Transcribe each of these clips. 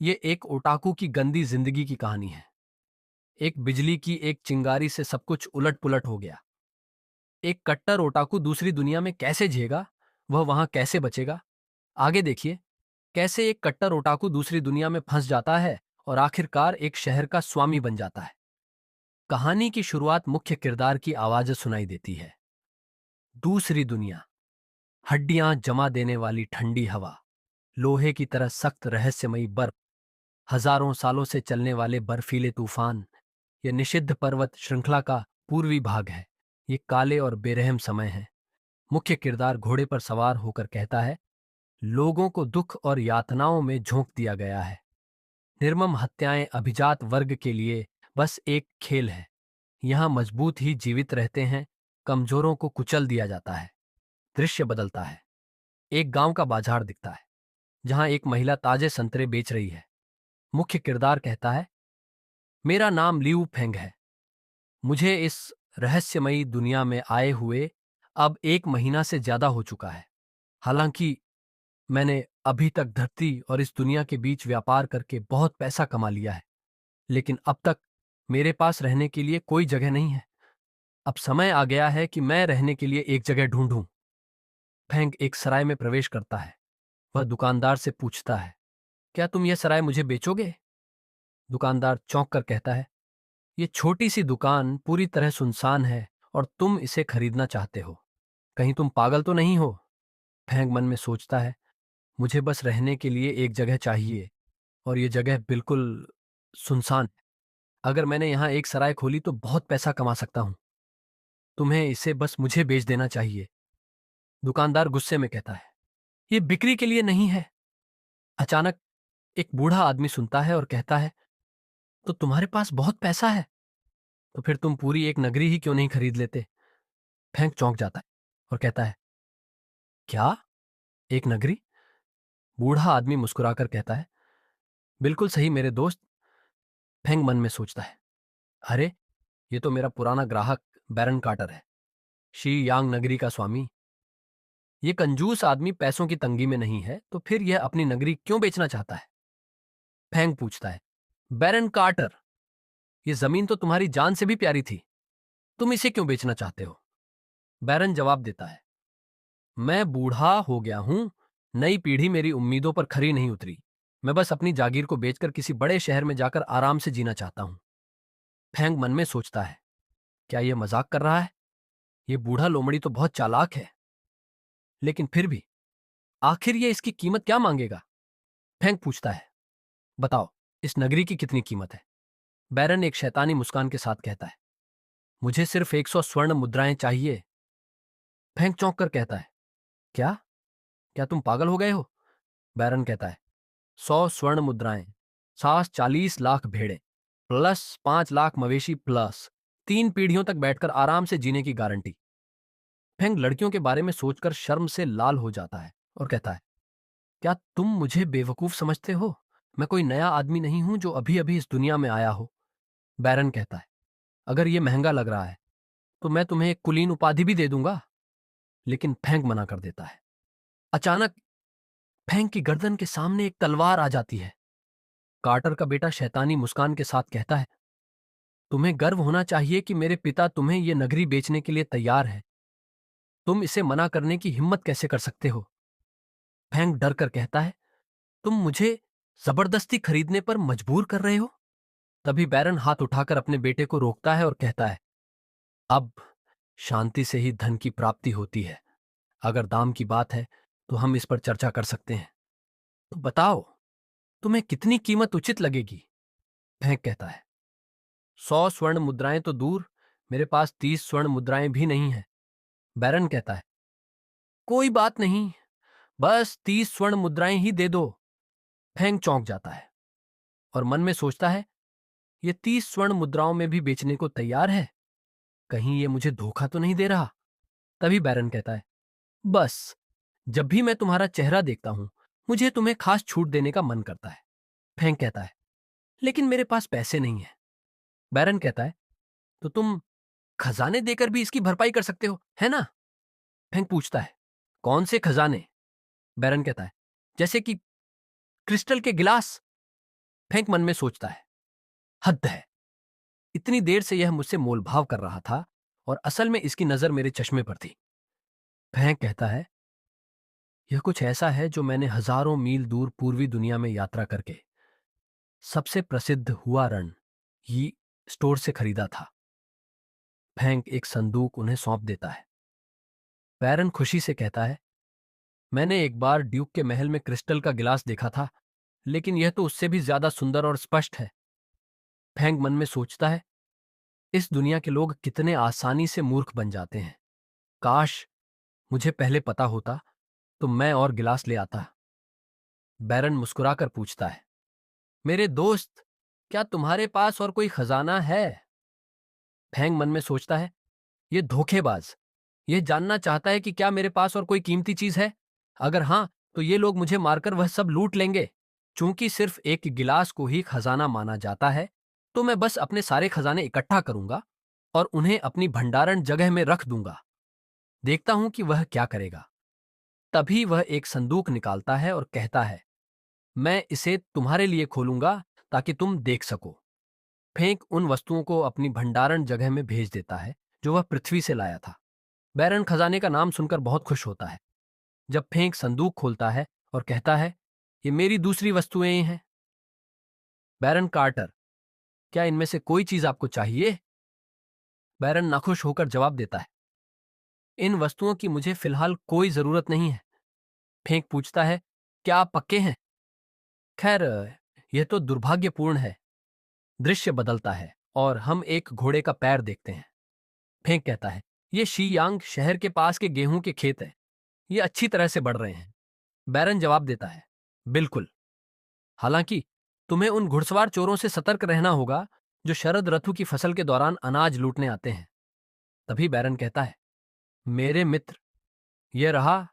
ये एक ओटाकू की गंदी जिंदगी की कहानी है। एक बिजली की एक चिंगारी से सब कुछ उलट पुलट हो गया। एक कट्टर ओटाकू दूसरी दुनिया में कैसे जिएगा, वह वहां कैसे बचेगा। आगे देखिए कैसे एक कट्टर ओटाकू दूसरी दुनिया में फंस जाता है और आखिरकार एक शहर का स्वामी बन जाता है। कहानी की शुरुआत मुख्य किरदार की आवाज सुनाई देती है। दूसरी दुनिया, हड्डियां जमा देने वाली ठंडी हवा, लोहे की तरह सख्त रहस्यमयी बर्फ, हजारों सालों से चलने वाले बर्फीले तूफान। यह निषिद्ध पर्वत श्रृंखला का पूर्वी भाग है। ये काले और बेरहम समय है। मुख्य किरदार घोड़े पर सवार होकर कहता है, लोगों को दुख और यातनाओं में झोंक दिया गया है। निर्मम हत्याएं अभिजात वर्ग के लिए बस एक खेल है। यहां मजबूत ही जीवित रहते हैं, कमजोरों को कुचल दिया जाता है। दृश्य बदलता है। एक गांव का बाजार दिखता है जहां एक महिला ताजे संतरे बेच रही है। मुख्य किरदार कहता है, मेरा नाम लिऊ फेंग है। मुझे इस रहस्यमयी दुनिया में आए हुए अब 1 महीना से ज्यादा हो चुका है। हालांकि मैंने अभी तक धरती और इस दुनिया के बीच व्यापार करके बहुत पैसा कमा लिया है, लेकिन अब तक मेरे पास रहने के लिए कोई जगह नहीं है। अब समय आ गया है कि मैं रहने के लिए एक जगह ढूंढूं। फेंग एक सराय में प्रवेश करता है। वह दुकानदार से पूछता है, क्या तुम यह सराय मुझे बेचोगे? दुकानदार चौंक कर कहता है, ये छोटी सी दुकान पूरी तरह सुनसान है और तुम इसे खरीदना चाहते हो। कहीं तुम पागल तो नहीं हो? फेंग मन में सोचता है, मुझे बस रहने के लिए एक जगह चाहिए और ये जगह बिल्कुल सुनसान है। अगर मैंने यहाँ एक सराय खोली तो बहुत पैसा कमा सकता हूँ। तुम्हें इसे बस मुझे बेच देना चाहिए। दुकानदार गुस्से में कहता है, ये बिक्री के लिए नहीं है। अचानक एक बूढ़ा आदमी सुनता है और कहता है, तो तुम्हारे पास बहुत पैसा है, तो फिर तुम पूरी एक नगरी ही क्यों नहीं खरीद लेते? फेंग चौंक जाता है और कहता है, क्या? एक नगरी? बूढ़ा आदमी मुस्कुराकर कहता है, बिल्कुल सही मेरे दोस्त। फेंग मन में सोचता है, अरे ये तो मेरा पुराना ग्राहक बैरन कार्टर है, शी यांग नगरी का स्वामी। ये कंजूस आदमी पैसों की तंगी में नहीं है, तो फिर यह अपनी नगरी क्यों बेचना चाहता है? फेंग पूछता है, बैरन कार्टर, ये जमीन तो तुम्हारी जान से भी प्यारी थी, तुम इसे क्यों बेचना चाहते हो? बैरन जवाब देता है, मैं बूढ़ा हो गया हूं, नई पीढ़ी मेरी उम्मीदों पर खरी नहीं उतरी। मैं बस अपनी जागीर को बेचकर किसी बड़े शहर में जाकर आराम से जीना चाहता हूं। फेंग मन में सोचता है, क्या यह मजाक कर रहा है? यह बूढ़ा लोमड़ी तो बहुत चालाक है। लेकिन फिर भी आखिर यह इसकी कीमत क्या मांगेगा? फेंग पूछता है, बताओ इस नगरी की कितनी कीमत है? बैरन एक शैतानी मुस्कान के साथ कहता है, मुझे सिर्फ 100 स्वर्ण मुद्राएं चाहिए। फेंग चौंक कर कहता है, क्या? क्या तुम पागल हो गए हो? बैरन कहता है, 100 स्वर्ण मुद्राएं, सास 40 लाख भेड़ें, प्लस 5 लाख मवेशी, प्लस 3 पीढ़ियों तक बैठकर आराम से जीने की गारंटी। फेंग लड़कियों के बारे में सोचकर शर्म से लाल हो जाता है और कहता है, क्या तुम मुझे बेवकूफ समझते हो? मैं कोई नया आदमी नहीं हूं जो अभी अभी इस दुनिया में आया हो। बैरन कहता है, अगर यह महंगा लग रहा है तो मैं तुम्हें एक कुलीन उपाधि भी दे दूंगा। लेकिन फेंग मना कर देता है। अचानक फेंग की गर्दन के सामने एक तलवार आ जाती है। कार्टर का बेटा शैतानी मुस्कान के साथ कहता है, तुम्हें गर्व होना चाहिए कि मेरे पिता तुम्हें यह नगरी बेचने के लिए तैयार है। तुम इसे मना करने की हिम्मत कैसे कर सकते हो? फेंग डर कर कहता है, तुम मुझे जबरदस्ती खरीदने पर मजबूर कर रहे हो? तभी बैरन हाथ उठाकर अपने बेटे को रोकता है और कहता है, अब शांति से ही धन की प्राप्ति होती है। अगर दाम की बात है तो हम इस पर चर्चा कर सकते हैं। तो बताओ, तुम्हें कितनी कीमत उचित लगेगी? फेंक कहता है, 100 स्वर्ण मुद्राएं तो दूर, मेरे पास 30 स्वर्ण मुद्राएं भी नहीं है। बैरन कहता है, कोई बात नहीं, बस 30 स्वर्ण मुद्राएं ही दे दो। फेंग चौंक जाता है और मन में सोचता है, ये 30 स्वर्ण मुद्राओं में भी बेचने को तैयार है। कहीं ये मुझे धोखा तो नहीं दे रहा? तभी बैरन कहता है, बस जब भी मैं तुम्हारा चेहरा देखता हूं मुझे तुम्हें खास छूट देने का मन करता है। फेंग कहता है, लेकिन मेरे पास पैसे नहीं है। बैरन कहता है, तो तुम खजाने देकर भी इसकी भरपाई कर सकते हो, है ना? फेंग पूछता है, कौन से खजाने? बैरन कहता है, जैसे कि क्रिस्टल के गिलास। फेंक मन में सोचता है, हद है, इतनी देर से यह मुझसे मोलभाव कर रहा था और असल में इसकी नजर मेरे चश्मे पर थी। फेंक कहता है, यह कुछ ऐसा है जो मैंने हजारों मील दूर पूर्वी दुनिया में यात्रा करके सबसे प्रसिद्ध हुआ रण ही स्टोर से खरीदा था। फेंक एक संदूक उन्हें सौंप देता है। बैरन खुशी से कहता है, मैंने एक बार ड्यूक के महल में क्रिस्टल का गिलास देखा था, लेकिन यह तो उससे भी ज्यादा सुंदर और स्पष्ट है। फेंग मन में सोचता है, इस दुनिया के लोग कितने आसानी से मूर्ख बन जाते हैं। काश मुझे पहले पता होता तो मैं और गिलास ले आता। बैरन मुस्कुराकर पूछता है, मेरे दोस्त, क्या तुम्हारे पास और कोई खजाना है? फेंग मन में सोचता है, यह धोखेबाज यह जानना चाहता है कि क्या मेरे पास और कोई कीमती चीज है। अगर हां, तो ये लोग मुझे मारकर वह सब लूट लेंगे। चूंकि सिर्फ एक गिलास को ही खजाना माना जाता है, तो मैं बस अपने सारे खजाने इकट्ठा करूंगा और उन्हें अपनी भंडारण जगह में रख दूंगा। देखता हूं कि वह क्या करेगा। तभी वह एक संदूक निकालता है और कहता है, मैं इसे तुम्हारे लिए खोलूंगा ताकि तुम देख सको। फेंक उन वस्तुओं को अपनी भंडारण जगह में भेज देता है जो वह पृथ्वी से लाया था। बैरन खजाने का नाम सुनकर बहुत खुश होता है। जब फेंक संदूक खोलता है और कहता है, ये मेरी दूसरी वस्तुएं हैं। बैरन कार्टर, क्या इनमें से कोई चीज आपको चाहिए? बैरन नाखुश होकर जवाब देता है, इन वस्तुओं की मुझे फिलहाल कोई जरूरत नहीं है। फेंक पूछता है, क्या आप पक्के हैं? खैर, यह तो दुर्भाग्यपूर्ण है। दृश्य बदलता है और हम एक घोड़े का पैर देखते हैं। फेंक कहता है, ये शीयांग शहर के पास के गेहूं के खेत है। ये अच्छी तरह से बढ़ रहे हैं। बैरन जवाब देता है, बिल्कुल। हालांकि तुम्हें उन घुड़सवार चोरों से सतर्क रहना होगा जो शरद ऋतु की फसल के दौरान अनाज लूटने आते हैं। तभी बैरन कहता है, मेरे मित्र, यह रहा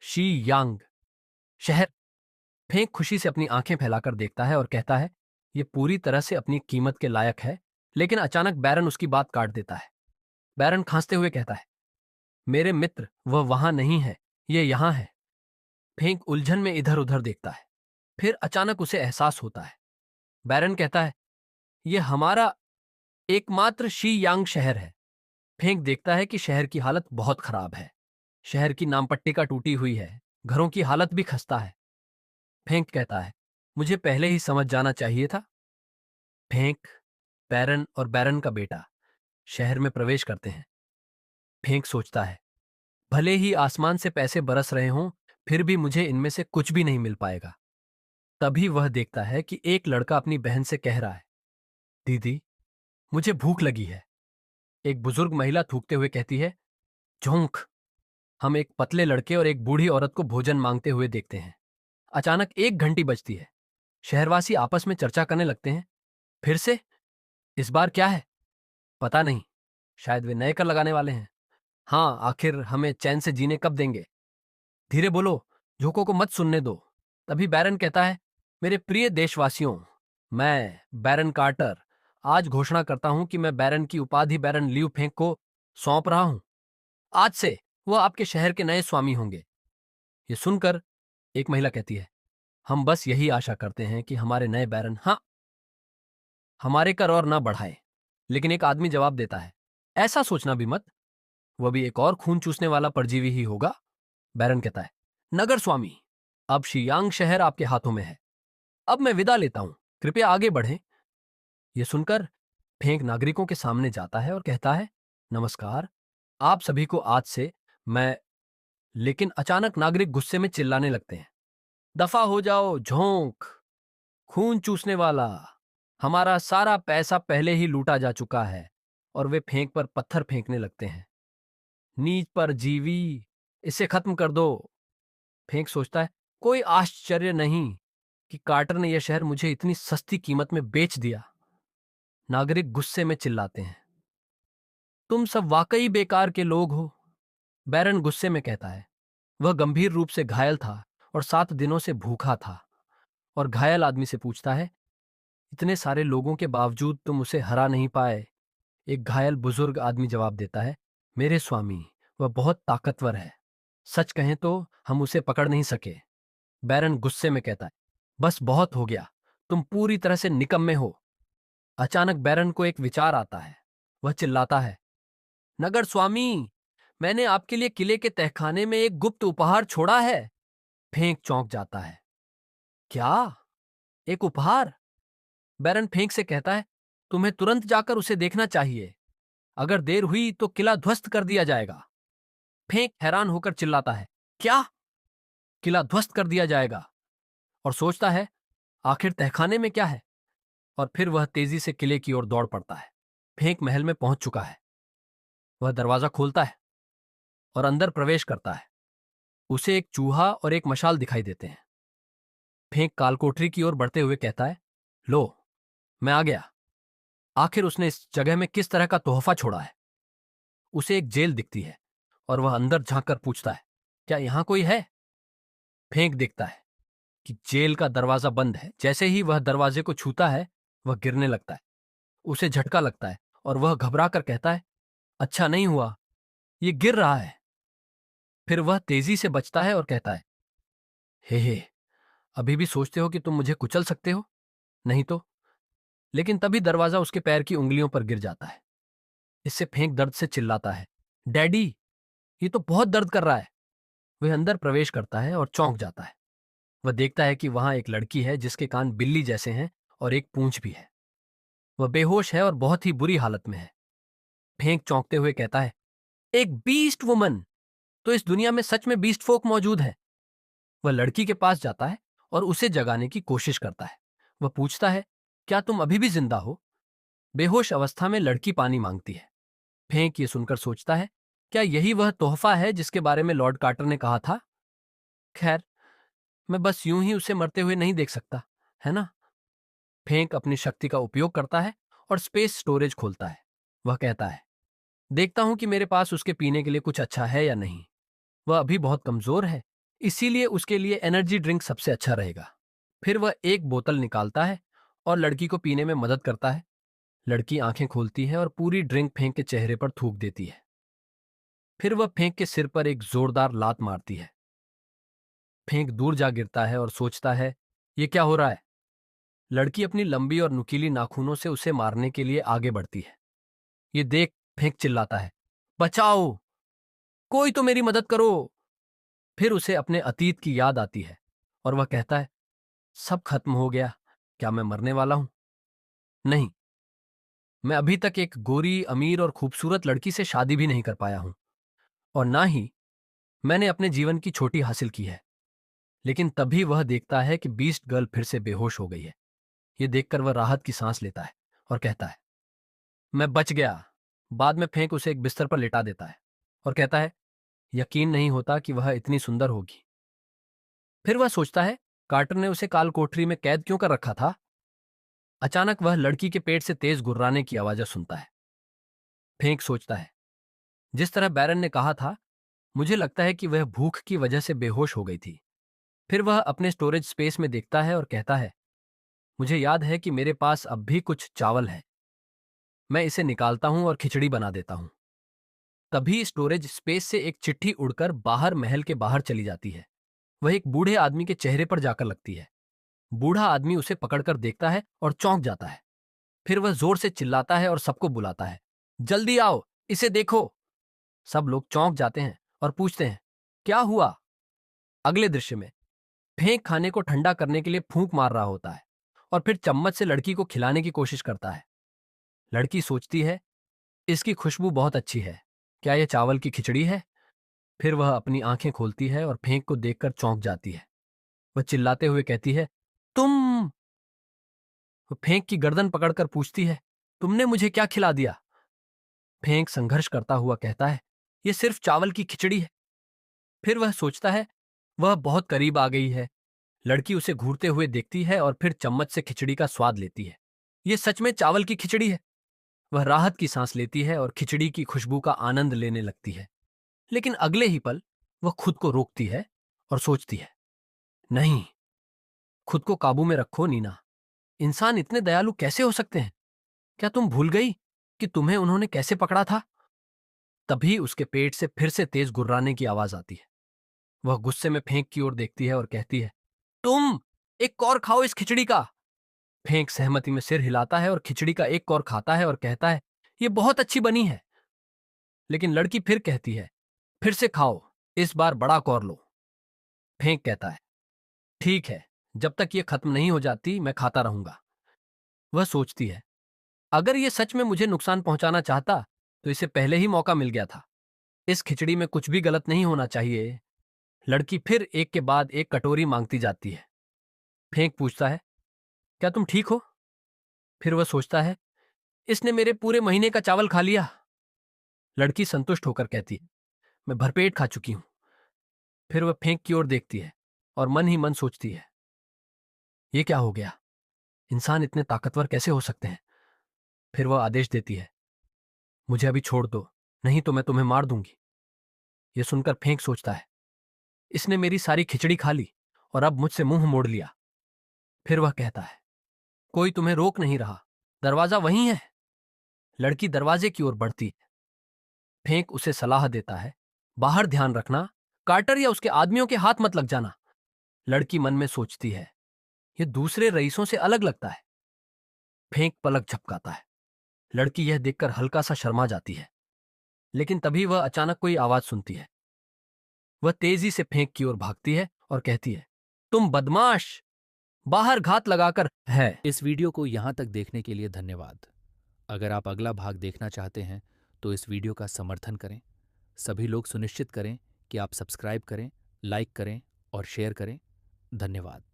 शी यांग शहर। फेंक खुशी से अपनी आंखें फैलाकर देखता है और कहता है, यह पूरी तरह से अपनी कीमत के लायक है। लेकिन अचानक बैरन उसकी बात काट देता है। बैरन खांसते हुए कहता है, मेरे मित्र, वह वहां नहीं है, यह यहां है। फेंक उलझन में इधर उधर देखता है। फिर अचानक उसे एहसास होता है। बैरन कहता है, यह हमारा एकमात्र शी यांग शहर है। फेंक देखता है कि शहर की हालत बहुत खराब है। शहर की नामपट्टिका टूटी हुई है। घरों की हालत भी खस्ता है। फेंक कहता है, मुझे पहले ही समझ जाना चाहिए था। फेंक, बैरन और बैरन का बेटा शहर में प्रवेश करते हैं। फेंक सोचता है, भले ही आसमान से पैसे बरस रहे हों, फिर भी मुझे इनमें से कुछ भी नहीं मिल पाएगा। तभी वह देखता है कि एक लड़का अपनी बहन से कह रहा है, दीदी, मुझे भूख लगी है। एक बुजुर्ग महिला थूकते हुए कहती है, झोंक। हम एक पतले लड़के और एक बूढ़ी औरत को भोजन मांगते हुए देखते हैं। अचानक एक घंटी बजती है। शहरवासी आपस में चर्चा करने लगते हैं, फिर से? इस बार क्या है? पता नहीं, शायद वे नए कर लगाने वाले हैं। हाँ, आखिर हमें चैन से जीने कब देंगे? धीरे बोलो, झोंकों को मत सुनने दो। तभी बैरन कहता है, मेरे प्रिय देशवासियों, मैं बैरन कार्टर आज घोषणा करता हूं कि मैं बैरन की उपाधि बैरन ल्यू फेंक को सौंप रहा हूं। आज से वह आपके शहर के नए स्वामी होंगे। ये सुनकर एक महिला कहती है, हम बस यही आशा करते हैं कि हमारे नए बैरन हमारे कर और न बढ़ाए। लेकिन एक आदमी जवाब देता है, ऐसा सोचना भी मत, वह भी एक और खून चूसने वाला परजीवी ही होगा। बैरन कहता है, नगर स्वामी, अब शियांग शहर आपके हाथों में है। अब मैं विदा लेता हूं, कृपया आगे बढ़ें। यह सुनकर फेंक नागरिकों के सामने जाता है और कहता है, नमस्कार, आप सभी को आज से मैं। लेकिन अचानक नागरिक गुस्से में चिल्लाने लगते हैं, दफा हो जाओ झोंक, खून चूसने वाला, हमारा सारा पैसा पहले ही लूटा जा चुका है। और वे फेंक पर पत्थर फेंकने लगते हैं। नीच पर जीवी, इसे खत्म कर दो। फेंक सोचता है, कोई आश्चर्य नहीं कि कार्टर ने यह शहर मुझे इतनी सस्ती कीमत में बेच दिया। नागरिक गुस्से में चिल्लाते हैं, तुम सब वाकई बेकार के लोग हो। बैरन गुस्से में कहता है, वह गंभीर रूप से घायल था और 7 दिनों से भूखा था। और घायल आदमी से पूछता है, इतने सारे लोगों के बावजूद तुम उसे हरा नहीं पाए? एक घायल बुजुर्ग आदमी जवाब देता है, मेरे स्वामी, वह बहुत ताकतवर है। सच कहें तो हम उसे पकड़ नहीं सके। बैरन गुस्से में कहता है, बस बहुत हो गया, तुम पूरी तरह से निकम्मे हो। अचानक बैरन को एक विचार आता है। वह चिल्लाता है, नगर स्वामी, मैंने आपके लिए किले के तहखाने में एक गुप्त उपहार छोड़ा है। फेंक चौंक जाता है। क्या? एक उपहार? बैरन फेंक से कहता है, तुम्हें तुरंत जाकर उसे देखना चाहिए। अगर देर हुई तो किला ध्वस्त कर दिया जाएगा। फेंक हैरान होकर चिल्लाता है, क्या? किला ध्वस्त कर दिया जाएगा? और सोचता है, आखिर तहखाने में क्या है? और फिर वह तेजी से किले की ओर दौड़ पड़ता है। फेंक महल में पहुंच चुका है। वह दरवाजा खोलता है और अंदर प्रवेश करता है। उसे एक चूहा और एक मशाल दिखाई देते हैं। फेंक कालकोठरी की ओर बढ़ते हुए कहता है, लो, मैं आ गया। आखिर उसने इस जगह में किस तरह का तोहफा छोड़ा है? उसे एक जेल दिखती है और वह अंदर झांककर पूछता है, क्या यहां कोई है? फेंक देखता है कि जेल का दरवाजा बंद है। जैसे ही वह दरवाजे को छूता है, वह गिरने लगता है। उसे झटका लगता है और वह घबरा कर कहता है, अच्छा नहीं हुआ, ये गिर रहा है। फिर वह तेजी से बचता है और कहता है, हे, अभी भी सोचते हो कि तुम मुझे कुचल सकते हो? नहीं तो। लेकिन तभी दरवाजा उसके पैर की उंगलियों पर गिर जाता है। इससे फेंक दर्द से चिल्लाता है, डैडी, ये तो बहुत दर्द कर रहा है। वह अंदर प्रवेश करता है और चौंक जाता है। वह देखता है कि वहां एक लड़की है जिसके कान बिल्ली जैसे हैं और एक पूंछ भी है। वह बेहोश है और बहुत ही बुरी हालत में है। फेंक चौंकते हुए कहता है, एक बीस्ट वुमन! तो इस दुनिया में सच में बीस्ट फोक मौजूद है। वह लड़की के पास जाता है और उसे जगाने की कोशिश करता है। वह पूछता है, क्या तुम अभी भी जिंदा हो? बेहोश अवस्था में लड़की पानी मांगती है। फेंक ये सुनकर सोचता है, क्या यही वह तोहफा है जिसके बारे में लॉर्ड कार्टर ने कहा था? खैर, मैं बस यूं ही उसे मरते हुए नहीं देख सकता, है ना? फेंक अपनी शक्ति का उपयोग करता है और स्पेस स्टोरेज खोलता है। वह कहता है, देखता हूं कि मेरे पास उसके पीने के लिए कुछ अच्छा है या नहीं। वह अभी बहुत कमजोर है, इसीलिए उसके लिए एनर्जी ड्रिंक सबसे अच्छा रहेगा। फिर वह एक बोतल निकालता है और लड़की को पीने में मदद करता है। लड़की आंखें खोलती है और पूरी ड्रिंक फेंक के चेहरे पर थूक देती है। फिर वह फेंक के सिर पर एक जोरदार लात मारती है। फेंक दूर जा गिरता है और सोचता है, ये क्या हो रहा है? लड़की अपनी लंबी और नुकीली नाखूनों से उसे मारने के लिए आगे बढ़ती है। ये देख फेंक चिल्लाता है, बचाओ, कोई तो मेरी मदद करो। फिर उसे अपने अतीत की याद आती है और वह कहता है, सब खत्म हो गया। क्या मैं मरने वाला हूं? नहीं, मैं अभी तक एक गोरी, अमीर और खूबसूरत लड़की से शादी भी नहीं कर पाया हूं, और ना ही मैंने अपने जीवन की छोटी हासिल की है। लेकिन तभी वह देखता है कि बीस्ट गर्ल फिर से बेहोश हो गई है। ये देखकर वह राहत की सांस लेता है और कहता है, मैं बच गया। बाद में फेंक उसे एक बिस्तर पर लिटा देता है और कहता है, यकीन नहीं होता कि वह इतनी सुंदर होगी। फिर वह सोचता है, कार्टर ने उसे काल कोठरी में कैद क्यों कर रखा था? अचानक वह लड़की के पेट से तेज गुर्राने की आवाज़ सुनता है। फेंक सोचता है, जिस तरह बैरन ने कहा था, मुझे लगता है कि वह भूख की वजह से बेहोश हो गई थी। फिर वह अपने स्टोरेज स्पेस में देखता है और कहता है, मुझे याद है कि मेरे पास अब भी कुछ चावल है। मैं इसे निकालता हूं और खिचड़ी बना देता हूं। तभी स्टोरेज स्पेस से एक चिट्ठी उड़कर बाहर महल के बाहर चली जाती है। वह एक बूढ़े आदमी के चेहरे पर जाकर लगती है। बूढ़ा आदमी उसे पकड़कर देखता है और चौंक जाता है। फिर वह जोर से चिल्लाता है और सबको बुलाता है, जल्दी आओ, इसे देखो। सब लोग चौंक जाते हैं और पूछते हैं, क्या हुआ? अगले दृश्य में फेंक खाने को ठंडा करने के लिए फूंक मार रहा होता है और फिर चम्मच से लड़की को खिलाने की कोशिश करता है। लड़की सोचती है, इसकी खुशबू बहुत अच्छी है। क्या यह चावल की खिचड़ी है? फिर वह अपनी आंखें खोलती है और फेंक को देखकर चौंक जाती है। वह चिल्लाते हुए कहती है, तुम! वह फेंक की गर्दन पकड़कर पूछती है, तुमने मुझे क्या खिला दिया? फेंक संघर्ष करता हुआ कहता है, यह सिर्फ चावल की खिचड़ी है। फिर वह सोचता है, वह बहुत करीब आ गई है। लड़की उसे घूरते हुए देखती है और फिर चम्मच से खिचड़ी का स्वाद लेती है। यह सच में चावल की खिचड़ी है। वह राहत की सांस लेती है और खिचड़ी की खुशबू का आनंद लेने लगती है। लेकिन अगले ही पल वह खुद को रोकती है और सोचती है, नहीं, खुद को काबू में रखो नीना। इंसान इतने दयालु कैसे हो सकते हैं? क्या तुम भूल गई कि तुम्हें उन्होंने कैसे पकड़ा था? तभी उसके पेट से फिर से तेज गुर्राने की आवाज आती है। वह गुस्से में फेंक की ओर देखती है और कहती है, तुम एक और खाओ इस खिचड़ी का। फेंक सहमति में सिर हिलाता है और खिचड़ी का एक कौर खाता है और कहता है, ये बहुत अच्छी बनी है। लेकिन लड़की फिर कहती है, फिर से खाओ, इस बार बड़ा कौर लो। फेंक कहता है, ठीक है, जब तक ये खत्म नहीं हो जाती मैं खाता रहूंगा। वह सोचती है, अगर ये सच में मुझे नुकसान पहुंचाना चाहता तो इसे पहले ही मौका मिल गया था। इस खिचड़ी में कुछ भी गलत नहीं होना चाहिए। लड़की फिर एक के बाद एक कटोरी मांगती जाती है। फेंक पूछता है, क्या तुम ठीक हो? फिर वह सोचता है, इसने मेरे पूरे महीने का चावल खा लिया। लड़की संतुष्ट होकर कहती है, मैं भरपेट खा चुकी हूं। फिर वह फेंक की ओर देखती है और मन ही मन सोचती है, ये क्या हो गया? इंसान इतने ताकतवर कैसे हो सकते हैं? फिर वह आदेश देती है, मुझे अभी छोड़ दो, नहीं तो मैं तुम्हें मार दूंगी। यह सुनकर फेंक सोचता है, इसने मेरी सारी खिचड़ी खा ली और अब मुझसे मुंह मोड़ लिया। फिर वह कहता है, कोई तुम्हें रोक नहीं रहा, दरवाजा वहीं है। लड़की दरवाजे की ओर बढ़ती है। फेंक उसे सलाह देता है, बाहर ध्यान रखना, कार्टर या उसके आदमियों के हाथ मत लग जाना। लड़की मन में सोचती है, यह दूसरे रईसों से अलग लगता है। फेंक पलक झपकाता है। लड़की यह देखकर हल्का सा शर्मा जाती है। लेकिन तभी वह अचानक कोई आवाज सुनती है। वह तेजी से फेंक की ओर भागती है और कहती है, तुम बदमाश, बाहर घात लगाकर है। इस वीडियो को यहाँ तक देखने के लिए धन्यवाद। अगर आप अगला भाग देखना चाहते हैं तो इस वीडियो का समर्थन करें। सभी लोग सुनिश्चित करें कि आप सब्सक्राइब करें, लाइक करें और शेयर करें। धन्यवाद।